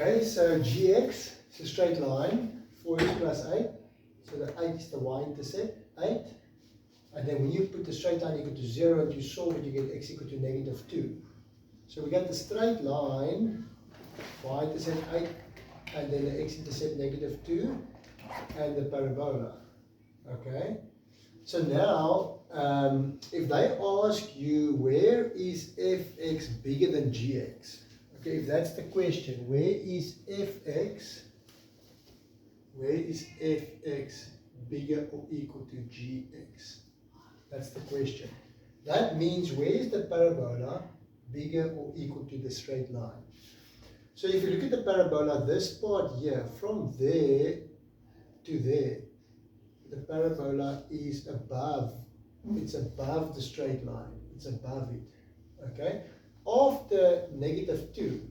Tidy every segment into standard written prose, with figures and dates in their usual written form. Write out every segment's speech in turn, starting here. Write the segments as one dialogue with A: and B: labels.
A: Okay, so gx is a straight line, 4x plus 8. So the 8 is the y-intercept, 8. And then when you put the straight line equal to 0 and you solve it, you get x equal to negative 2. So we get the straight line, y-intercept 8, and then the x-intercept negative 2, and the parabola. Okay? So now, if they ask you where is fx bigger than gx, okay, if that's the question, where is fx bigger or equal to gx? That's the question. That means where is the parabola bigger or equal to the straight line? So if you look at the parabola, this part here, from there to there, the parabola is above, it's above the straight line, it's above it, okay? After negative 2,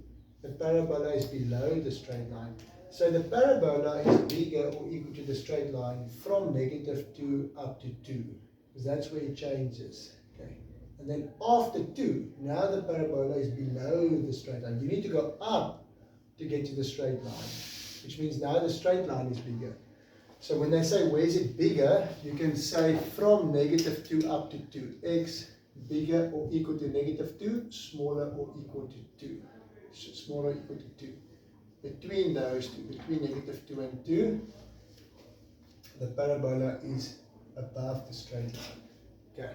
A: the parabola is below the straight line. So the parabola is bigger or equal to the straight line from negative 2 up to 2, because that's where it changes, okay? And then after 2, now the parabola is below the straight line. You need to go up to get to the straight line, which means now the straight line is bigger. So when they say where is it bigger, you can say from negative 2 up to 2. X bigger or equal to negative 2, smaller or equal to 2. Smaller or equal to 2. Between those two, between negative 2 and 2, the parabola is above the straight line. Okay.